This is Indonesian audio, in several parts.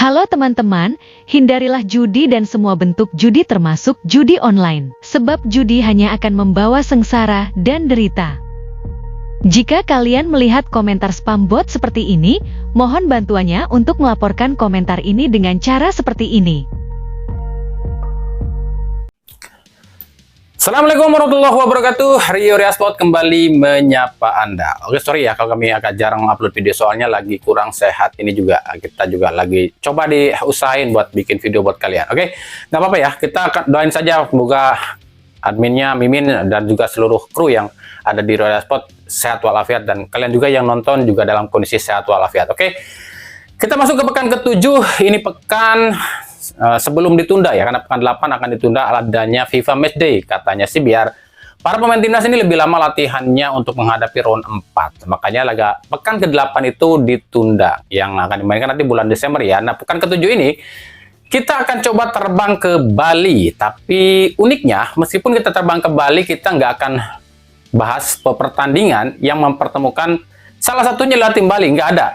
Halo teman-teman, hindarilah judi dan semua bentuk judi termasuk judi online. Sebab judi hanya akan membawa sengsara dan derita. Jika kalian melihat komentar spam bot seperti ini, mohon bantuannya untuk melaporkan komentar ini dengan cara seperti ini. Assalamualaikum warahmatullahi wabarakatuh. Rio Riaspot kembali menyapa Anda. Oke, sorry ya kalau kami agak jarang upload video, soalnya lagi kurang sehat. Ini juga kita juga lagi coba diusahain buat bikin video buat kalian. Oke, nggak apa-apa ya, kita akan doain saja semoga adminnya Mimin dan juga seluruh kru yang ada di Rio Riaspot sehat walafiat, dan kalian juga yang nonton juga dalam kondisi sehat walafiat. Oke, kita masuk ke pekan ke-7. Ini pekan sebelum ditunda ya, karena pekan 8 akan ditunda adanya FIFA Matchday, katanya sih biar para pemain timnas ini lebih lama latihannya untuk menghadapi round 4. Makanya laga pekan ke-8 itu ditunda, yang akan dimainkan nanti bulan Desember ya. Nah, pekan ke-7 ini kita akan coba terbang ke Bali, tapi uniknya meskipun kita terbang ke Bali, kita nggak akan bahas pertandingan yang mempertemukan salah satunya adalah tim Bali. Nggak ada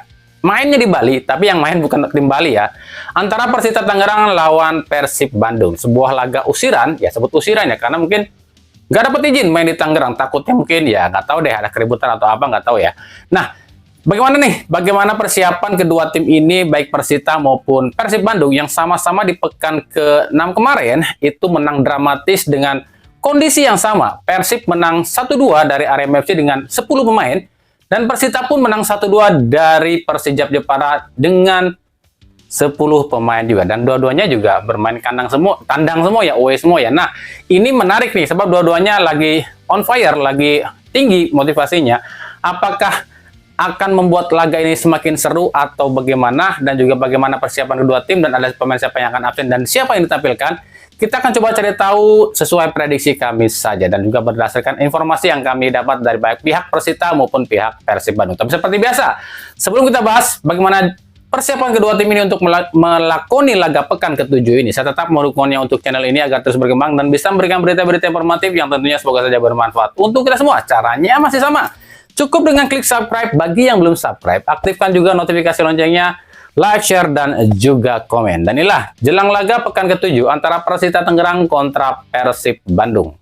mainnya di Bali, tapi yang main bukan tim Bali ya. Antara Persita Tangerang lawan Persib Bandung. Sebuah laga usiran, ya sebut usiran ya, karena mungkin nggak dapat izin main di Tangerang. Takutnya mungkin ya, nggak tahu deh ada keributan atau apa, nggak tahu ya. Nah, bagaimana nih? Bagaimana persiapan kedua tim ini, baik Persita maupun Persib Bandung, yang sama-sama di pekan ke-6 kemarin, itu menang dramatis dengan kondisi yang sama. Persib menang 1-2 dari Arema FC dengan 10 pemain, dan Persita pun menang 1-2 dari Persijap Jepara dengan 10 pemain juga. Dan dua-duanya juga bermain tandang semua ya, away semua ya. Nah, ini menarik nih, sebab dua-duanya lagi on fire, lagi tinggi motivasinya. Apakah akan membuat laga ini semakin seru atau bagaimana? Dan juga bagaimana persiapan kedua tim, dan ada pemain siapa yang akan absen dan siapa yang ditampilkan? Kita akan coba cari tahu sesuai prediksi kami saja, dan juga berdasarkan informasi yang kami dapat dari baik pihak Persita maupun pihak Persib Bandung. Tapi seperti biasa, sebelum kita bahas bagaimana persiapan kedua tim ini untuk melakoni laga pekan ke-7 ini, saya tetap mendukungnya untuk channel ini agar terus berkembang dan bisa memberikan berita-berita informatif yang tentunya semoga saja bermanfaat untuk kita semua. Caranya masih sama, cukup dengan klik subscribe. Bagi yang belum subscribe, aktifkan juga notifikasi loncengnya, like, share, dan juga komen. Dan inilah jelang laga pekan ke-7 antara Persita Tangerang kontra Persib Bandung.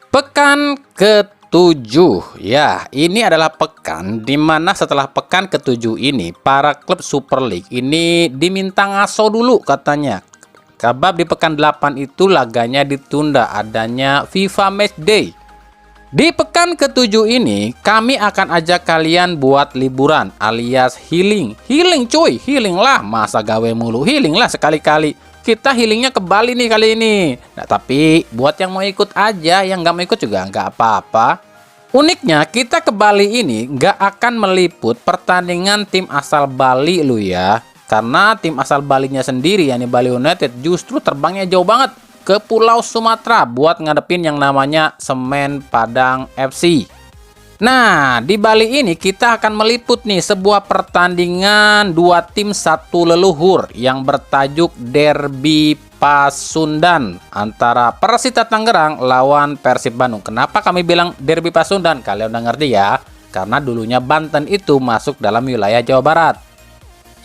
Pekan ke-7 ya, ini adalah pekan dimana setelah pekan ke-7 ini para klub Super League ini diminta ngaso dulu katanya. Sebab di pekan 8 itu laganya ditunda adanya FIFA Matchday. Di pekan ke-7 ini kami akan ajak kalian buat liburan alias healing. Healing cuy, healing lah, masa gawe mulu, healing lah sekali-kali. Kita healingnya ke Bali nih kali ini. Nah, tapi buat yang mau ikut aja, yang nggak mau ikut juga nggak apa-apa. Uniknya kita ke Bali ini nggak akan meliput pertandingan tim asal Bali lu ya. Karena tim asal Balinya sendiri, yakni Bali United, justru terbangnya jauh banget ke Pulau Sumatera buat ngadepin yang namanya Semen Padang FC. Nah, di Bali ini kita akan meliput nih sebuah pertandingan dua tim satu leluhur yang bertajuk Derby Pasundan antara Persita Tangerang lawan Persib Bandung. Kenapa kami bilang Derby Pasundan? Kalian udah ngerti ya? Karena dulunya Banten itu masuk dalam wilayah Jawa Barat.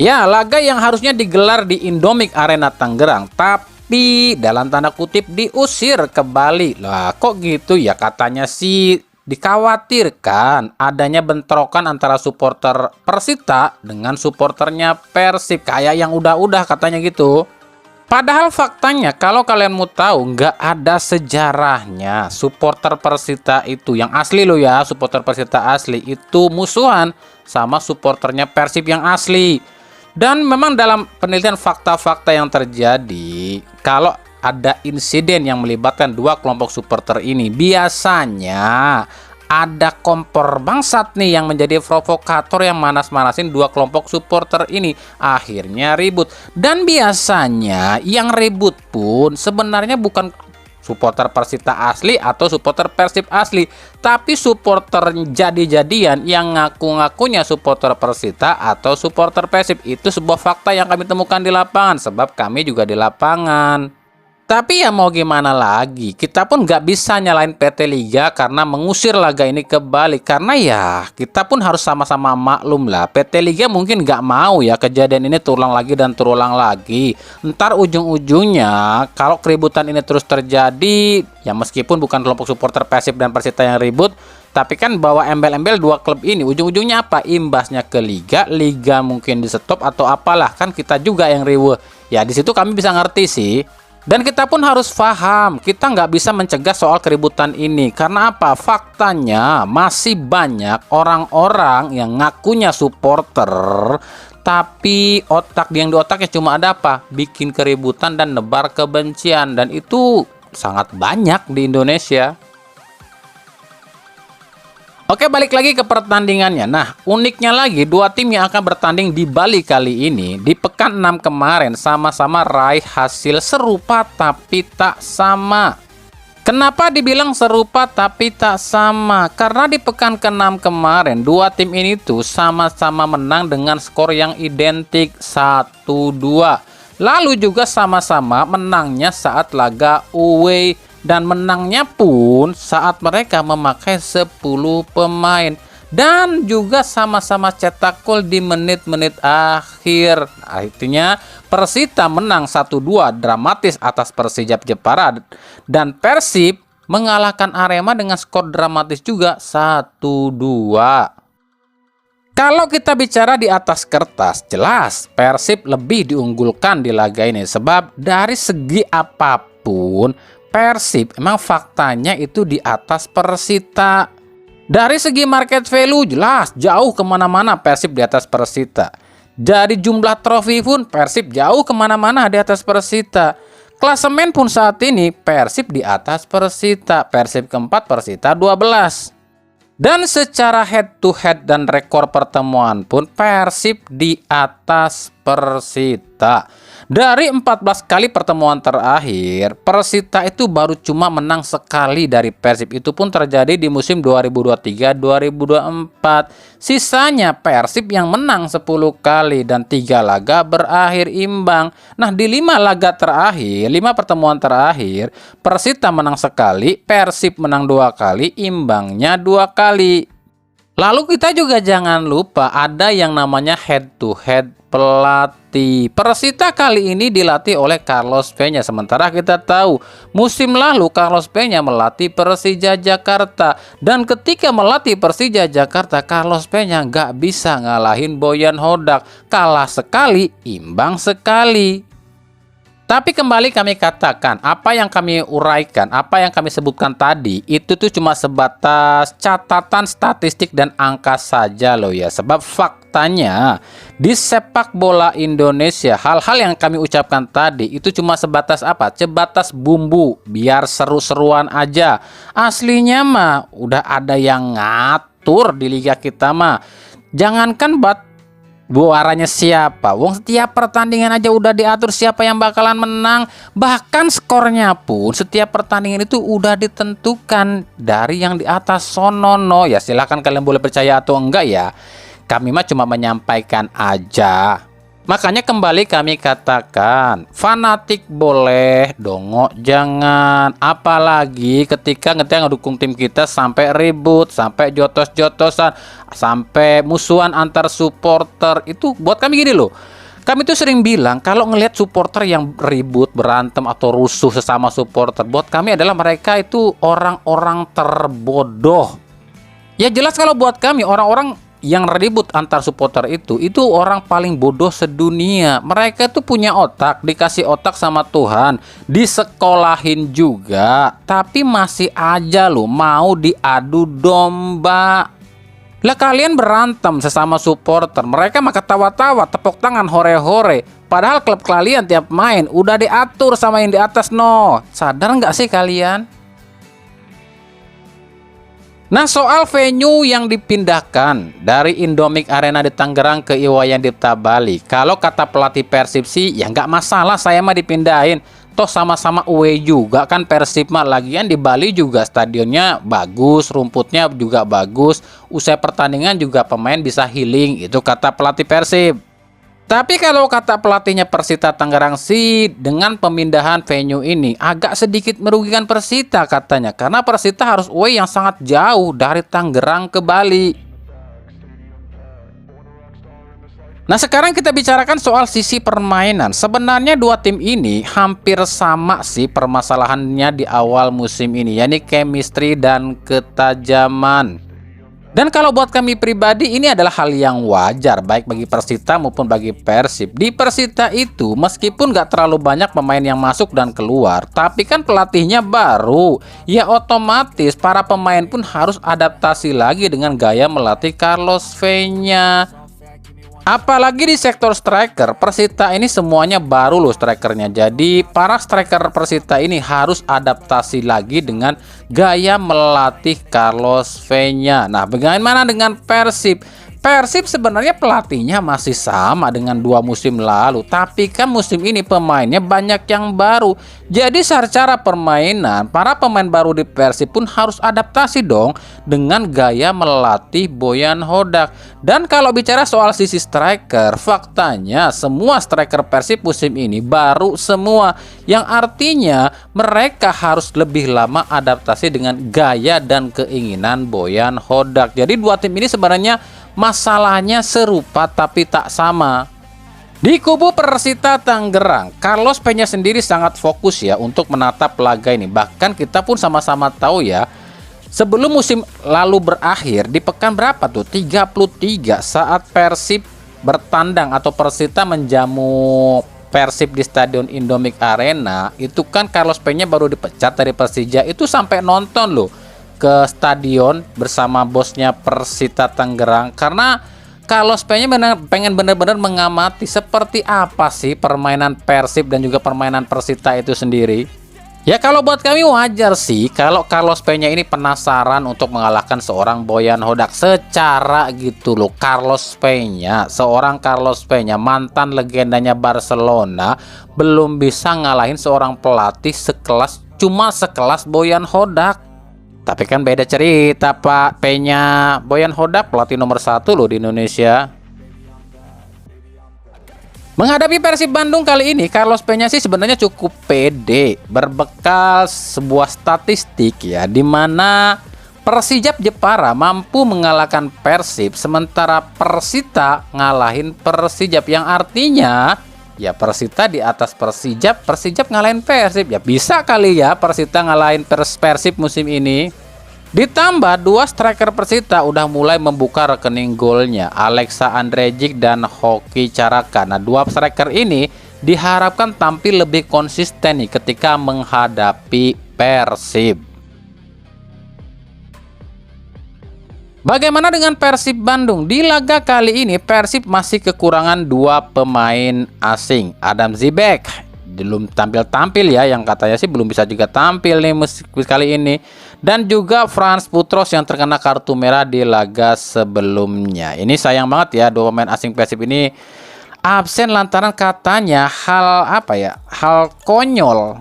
Ya, laga yang harusnya digelar di Indomik Arena Tangerang, tapi dalam tanda kutip diusir ke Bali. Lah, kok gitu ya? Katanya sih dikhawatirkan adanya bentrokan antara supporter Persita dengan supporternya Persib, kayak yang udah-udah katanya gitu. Padahal faktanya kalau kalian mau tahu, nggak ada sejarahnya supporter Persita itu yang asli loh ya, supporter Persita asli itu musuhan sama supporternya Persib yang asli. Dan memang dalam penelitian fakta-fakta yang terjadi, kalau ada insiden yang melibatkan dua kelompok supporter ini, biasanya ada kompor bangsat nih yang menjadi provokator yang manas-manasin dua kelompok supporter ini. Akhirnya ribut. Dan biasanya yang ribut pun sebenarnya bukan supporter Persita asli atau supporter Persib asli, tapi supporter jadi-jadian yang ngaku-ngakunya supporter Persita atau supporter Persib. Itu sebuah fakta yang kami temukan di lapangan, sebab kami juga di lapangan. Tapi ya mau gimana lagi, kita pun nggak bisa nyalain PT Liga karena mengusir laga ini ke Bali. Karena ya kita pun harus sama-sama maklum lah, PT Liga mungkin nggak mau ya kejadian ini terulang lagi dan terulang lagi. Ntar ujung-ujungnya kalau keributan ini terus terjadi, ya meskipun bukan kelompok supporter Persib dan Persita yang ribut, tapi kan bawa embel-embel dua klub ini, ujung-ujungnya apa? Imbasnya ke Liga, Liga mungkin di stop atau apalah, kan kita juga yang riweuh. Ya di situ kami bisa ngerti sih. Dan kita pun harus paham, kita nggak bisa mencegah soal keributan ini. Karena apa? Faktanya masih banyak orang-orang yang ngakunya supporter, tapi yang di otaknya cuma ada apa? Bikin keributan dan nebar kebencian. Dan itu sangat banyak di Indonesia. Oke, balik lagi ke pertandingannya. Nah, uniknya lagi, dua tim yang akan bertanding di Bali kali ini, di pekan 6 kemarin, sama-sama raih hasil serupa tapi tak sama. Kenapa dibilang serupa tapi tak sama? Karena di pekan ke-6 kemarin, dua tim ini tuh sama-sama menang dengan skor yang identik 1-2. Lalu juga sama-sama menangnya saat laga away. Dan menangnya pun saat mereka memakai 10 pemain. Dan juga sama-sama cetak gol di menit-menit akhir. Artinya Persita menang 1-2 dramatis atas Persija Jepara. Dan Persib mengalahkan Arema dengan skor dramatis juga 1-2. Kalau kita bicara di atas kertas, jelas Persib lebih diunggulkan di laga ini. Sebab dari segi apapun, Persib emang faktanya itu di atas Persita. Dari segi market value jelas jauh kemana-mana Persib di atas Persita. Dari jumlah trofi pun Persib jauh kemana-mana di atas Persita. Klasemen pun saat ini Persib di atas Persita. Persib keempat, Persita 12. Dan secara head to head dan rekor pertemuan pun Persib di atas Persita. Dari 14 kali pertemuan terakhir, Persita itu baru cuma menang sekali dari Persib. Itu pun terjadi di musim 2023-2024. Sisanya Persib yang menang 10 kali dan 3 laga berakhir imbang. Nah, di 5 laga terakhir, 5 pertemuan terakhir, Persita menang sekali, Persib menang 2 kali, imbangnya 2 kali. Lalu kita juga jangan lupa ada yang namanya head to head pelatih. Persita kali ini dilatih oleh Carlos Peña. Sementara kita tahu musim lalu Carlos Peña melatih Persija Jakarta. Dan ketika melatih Persija Jakarta, Carlos Peña nggak bisa ngalahin Boyan Hodak. Kalah sekali, imbang sekali. Tapi kembali kami katakan, apa yang kami uraikan, apa yang kami sebutkan tadi, itu tuh cuma sebatas catatan statistik dan angka saja loh ya. Sebab faktanya di sepak bola Indonesia, hal-hal yang kami ucapkan tadi itu cuma sebatas apa? Sebatas bumbu, biar seru-seruan aja. Aslinya mah udah ada yang ngatur di liga kita mah. Jangankan buaranya siapa, wong setiap pertandingan aja udah diatur siapa yang bakalan menang. Bahkan skornya pun setiap pertandingan itu udah ditentukan dari yang di atas sonono. Ya silahkan kalian boleh percaya atau enggak ya, kami mah cuma menyampaikan aja. Makanya kembali kami katakan, fanatik boleh, dongok jangan. Apalagi ketika ngedukung tim kita sampai ribut, sampai jotos-jotosan, sampai musuhan antar supporter. Itu buat kami gini loh. Kami tuh sering bilang kalau ngelihat supporter yang ribut, berantem atau rusuh sesama supporter, buat kami adalah mereka itu orang-orang terbodoh. Ya jelas kalau buat kami orang-orang yang ribut antar supporter itu orang paling bodoh sedunia. Mereka tuh punya otak, dikasih otak sama Tuhan, disekolahin juga, tapi masih aja loh mau diadu domba. Lah kalian berantem sesama supporter, mereka mah ketawa-tawa, tepuk tangan, hore-hore. Padahal klub kalian tiap main udah diatur sama yang di atas no. Sadar nggak sih kalian? Nah, soal venue yang dipindahkan dari Indomik Arena di Tangerang ke Iwayan Dipta Bali, kalau kata pelatih Persib sih ya nggak masalah, saya mah dipindahin. Toh sama-sama away juga kan Persib mah, lagian di Bali juga stadionnya bagus, rumputnya juga bagus, usai pertandingan juga pemain bisa healing, itu kata pelatih Persib. Tapi kalau kata pelatihnya Persita Tangerang sih, dengan pemindahan venue ini agak sedikit merugikan Persita katanya. Karena Persita harus away yang sangat jauh dari Tangerang ke Bali. Nah, sekarang kita bicarakan soal sisi permainan. Sebenarnya dua tim ini hampir sama sih permasalahannya di awal musim ini, yakni chemistry dan ketajaman. Dan kalau buat kami pribadi ini adalah hal yang wajar baik bagi Persita maupun bagi Persib. Di Persita itu meskipun gak terlalu banyak pemain yang masuk dan keluar, tapi kan pelatihnya baru. Ya otomatis para pemain pun harus adaptasi lagi dengan gaya melatih Carlos V-nya. Apalagi di sektor striker, Persita ini semuanya baru loh strikernya. Jadi para striker Persita ini harus adaptasi lagi dengan gaya melatih Carlos V-nya. Nah, bagaimana dengan Persib? Persib sebenarnya pelatihnya masih sama dengan 2 musim lalu, tapi kan musim ini pemainnya banyak yang baru. Jadi secara permainan, para pemain baru di Persib pun harus adaptasi dong dengan gaya melatih Boyan Hodak. Dan kalau bicara soal sisi striker, faktanya semua striker Persib musim ini baru semua, yang artinya mereka harus lebih lama adaptasi dengan gaya dan keinginan Boyan Hodak. Jadi dua tim ini sebenarnya masalahnya serupa tapi tak sama. Di kubu Persita Tangerang, Carlos Peña sendiri sangat fokus ya untuk menatap laga ini. Bahkan kita pun sama-sama tahu ya, sebelum musim lalu berakhir di pekan berapa tuh? 33 saat Persib bertandang atau Persita menjamu Persib di Stadion Indomik Arena, itu kan Carlos Peña baru dipecat dari Persija, itu sampai nonton loh ke stadion bersama bosnya Persita Tangerang, karena Carlos Peña pengen benar-benar mengamati seperti apa sih permainan Persib dan juga permainan Persita itu sendiri. Ya kalau buat kami wajar sih kalau Carlos Peña ini penasaran untuk mengalahkan seorang Boyan Hodak secara gitu loh. Carlos Peña, seorang Carlos Peña mantan legendanya Barcelona, belum bisa ngalahin seorang pelatih sekelas Boyan Hodak. Tapi kan beda cerita Pak Peña. Boyan Hodak pelatih nomor 1 loh di Indonesia. Menghadapi Persib Bandung kali ini, Carlos Peña sih sebenarnya cukup pede berbekal sebuah statistik ya, di mana Persijap Jepara mampu mengalahkan Persib, sementara Persita ngalahin Persijap, yang artinya ya Persita di atas Persijap, Persijap ngalahin Persib. Ya bisa kali ya Persita ngalahin Persib musim ini. Ditambah 2 striker Persita udah mulai membuka rekening golnya, Alexa Andrejic dan Hoki Caraka. Nah, 2 striker ini diharapkan tampil lebih konsisten nih ketika menghadapi Persib. Bagaimana dengan Persib Bandung? Di laga kali ini Persib masih kekurangan 2 pemain asing. Adam Zibek belum tampil ya, yang katanya sih belum bisa juga tampil nih kali ini. Dan juga Frans Putros yang terkena kartu merah di laga sebelumnya. Ini sayang banget ya, 2 pemain asing Persib ini absen lantaran katanya hal konyol.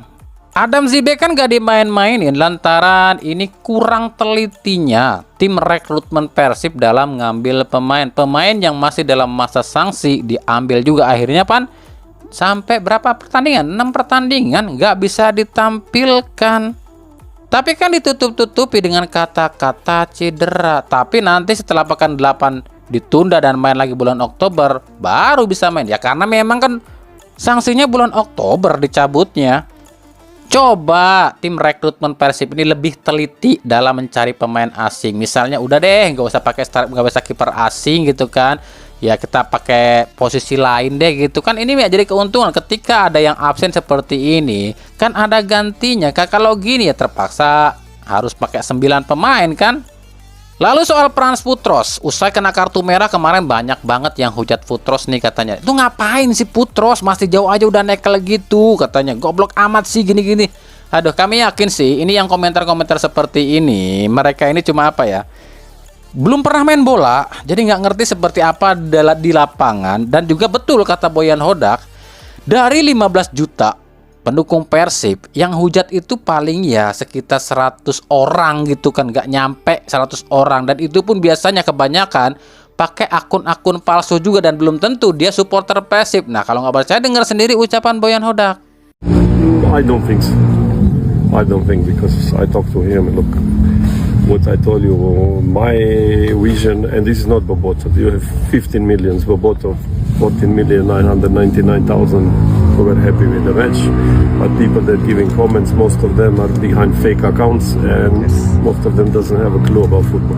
Adam Zibek kan gak dimain-mainin lantaran ini kurang telitinya tim rekrutmen Persib dalam ngambil pemain yang masih dalam masa sanksi diambil juga. Akhirnya sampai berapa pertandingan? 6 pertandingan gak bisa ditampilkan. Tapi kan ditutup-tutupi dengan kata-kata cedera. Tapi nanti setelah pekan 8 ditunda dan main lagi bulan Oktober baru bisa main ya, karena memang kan sanksinya bulan Oktober dicabutnya. Coba tim rekrutmen Persib ini lebih teliti dalam mencari pemain asing. Misalnya udah deh nggak usah kiper asing gitu kan. Ya kita pakai posisi lain deh gitu kan. Ini ya jadi keuntungan ketika ada yang absen seperti ini. Kan ada gantinya. Kalau gini ya terpaksa harus pakai 9 pemain kan. Lalu soal Frans Putros, usai kena kartu merah kemarin banyak banget yang hujat Putros nih katanya. Itu ngapain sih Putros, masih jauh aja udah nekel gitu katanya. Goblok amat sih gini-gini. Aduh, kami yakin sih ini yang komentar-komentar seperti ini, mereka ini cuma belum pernah main bola, jadi nggak ngerti seperti apa di lapangan. Dan juga betul kata Boyan Hodak, dari 15 juta pendukung Persib yang hujat itu paling ya sekitar 100 orang gitu kan, nggak nyampe 100 orang. Dan itu pun biasanya kebanyakan pakai akun-akun palsu juga dan belum tentu dia supporter Persib. Nah, kalau nggak percaya dengar sendiri ucapan Boyan Hodak. I don't think so. I don't think, because I talked to him. Look, what I told you, my vision, and this is not Boboto. You have 15 millions, Boboto 14,999,000 who were happy with the match. But people that giving comments, most of them are behind fake accounts, and most of them doesn't have a clue about football.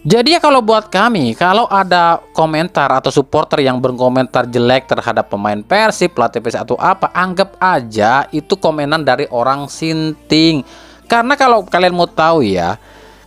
Jadi ya kalau buat kami, kalau ada komentar atau supporter yang berkomentar jelek terhadap pemain Persib, pelatih Persib atau apa, anggap aja itu komenan dari orang sinting. Karena kalau kalian mau tahu ya,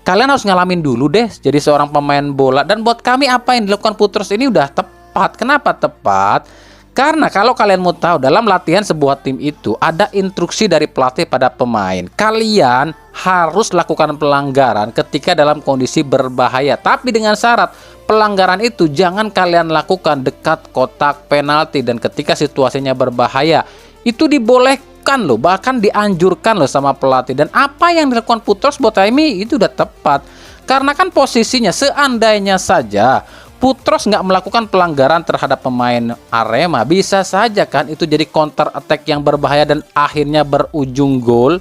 kalian harus ngalamin dulu deh jadi seorang pemain bola. Dan buat kami apa yang dilakukan Putros ini udah tepat. Kenapa tepat? Karena kalau kalian mau tahu, dalam latihan sebuah tim itu ada instruksi dari pelatih pada pemain. Kalian harus lakukan pelanggaran ketika dalam kondisi berbahaya. Tapi dengan syarat, pelanggaran itu jangan kalian lakukan dekat kotak penalti. Dan ketika situasinya berbahaya, itu dibolehkan loh, bahkan dianjurkan loh sama pelatih. Dan apa yang dilakukan Putros buat kami itu udah tepat. Karena kan posisinya seandainya saja Putros nggak melakukan pelanggaran terhadap pemain Arema, bisa saja kan itu jadi counter attack yang berbahaya dan akhirnya berujung gol.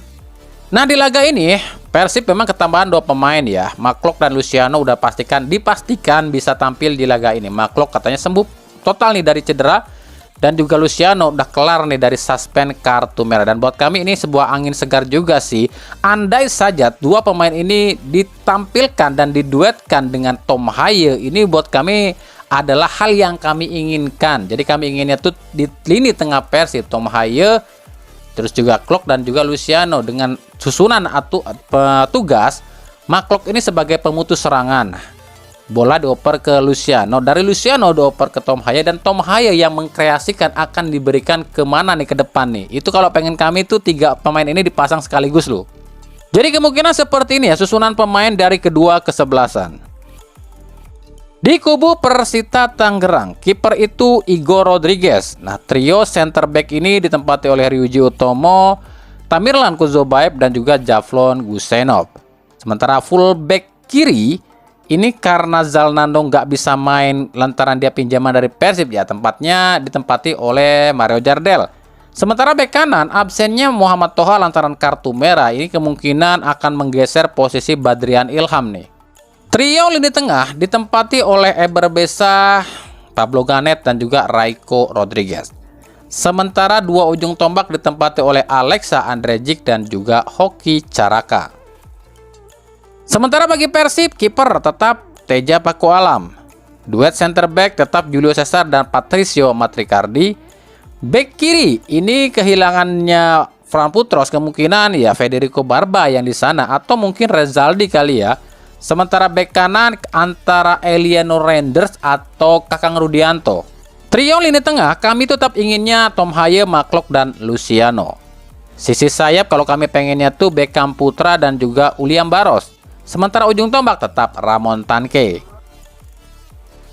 Nah, di laga ini Persib memang ketambahan 2 pemain ya. Maklok dan Luciano udah dipastikan bisa tampil di laga ini. Maklok katanya sembuh total nih dari cedera, dan juga Luciano udah kelar nih dari suspend kartu merah. Dan buat kami ini sebuah angin segar juga sih. Andai saja 2 pemain ini ditampilkan dan diduetkan dengan Tom Haye, ini buat kami adalah hal yang kami inginkan. Jadi kami inginnya tuh di lini tengah Persib, Tom Haye, terus juga Klok dan juga Luciano dengan susunan atau petugas Maklok ini sebagai pemutus serangan. Bola dioper ke Luciano, dari Luciano dioper ke Tom Haye, dan Tom Haye yang mengkreasikan akan diberikan kemana nih ke depan nih. Itu kalau pengen kami tuh 3 pemain ini dipasang sekaligus loh. Jadi kemungkinan seperti ini ya susunan pemain dari kedua kesebelasan. Di kubu Persita Tangerang, kiper itu Igor Rodriguez. Nah, trio center back ini ditempati oleh Ryuji Utomo, Tamirlan Kuzobaev, dan juga Javlon Gusenov. Sementara full back kiri ini karena Zalnando nggak bisa main lantaran dia pinjaman dari Persib ya, tempatnya ditempati oleh Mario Jardel. Sementara bek kanan absennya Muhammad Toha lantaran kartu merah, ini kemungkinan akan menggeser posisi Badrian Ilham nih. Trio lini tengah ditempati oleh Eber Besa, Pablo Ganet, dan juga Raiko Rodriguez. Sementara 2 ujung tombak ditempati oleh Alexa Andrejic dan juga Hoki Caraka. Sementara bagi Persib, kiper tetap Teja Paku Alam. Duet center back tetap Julio Cesar dan Patricio Matricardi. Back kiri ini kehilangannya Fran Putros, kemungkinan ya Federico Barba yang di sana atau mungkin Rezaldi kali ya. Sementara back kanan antara Eliano Renders atau Kakang Rudianto. Trio lini tengah kami tetap inginnya Tom Haye, Maklok, dan Luciano. Sisi sayap kalau kami pengennya tuh Beckham Putra dan juga Uliam Baros. Sementara ujung tombak tetap Ramon Tanke.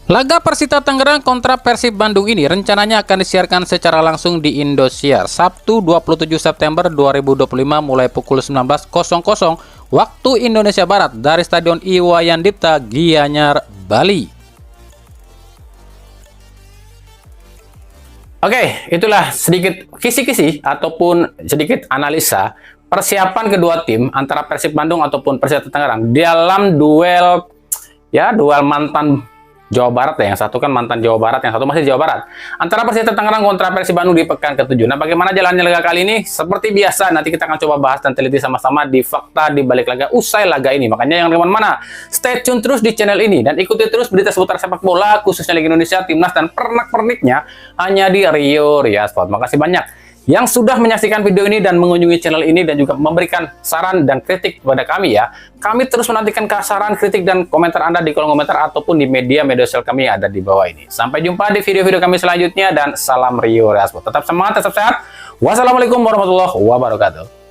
Laga Persita Tangerang kontra Persib Bandung ini rencananya akan disiarkan secara langsung di Indosiar Sabtu 27 September 2025 mulai pukul 19.00 waktu Indonesia Barat dari Stadion Iwayan Dipta, Gianyar, Bali. Oke, itulah sedikit kisi-kisi ataupun sedikit analisa persiapan kedua tim antara Persib Bandung ataupun Persita Tangerang dalam duel mantan Jawa Barat ya. Yang satu kan mantan Jawa Barat, yang satu masih Jawa Barat. Antara Persita Tangerang kontra Persib Bandung di pekan ke-7. Nah, bagaimana jalannya laga kali ini? Seperti biasa, nanti kita akan coba bahas dan teliti sama-sama di fakta di balik laga usai laga ini. Makanya yang di mana-mana, stay tune terus di channel ini dan ikuti terus berita seputar sepak bola khususnya Liga Indonesia, Timnas, dan pernak-perniknya hanya di Rio Ria Sport. Makasih banyak yang sudah menyaksikan video ini dan mengunjungi channel ini dan juga memberikan saran dan kritik kepada kami ya. Kami terus menantikan saran, kritik, dan komentar Anda di kolom komentar ataupun di media sosial kami yang ada di bawah ini. Sampai jumpa di video-video kami selanjutnya dan salam Rio Ria Sport. Tetap semangat, tetap sehat. Wassalamualaikum warahmatullahi wabarakatuh.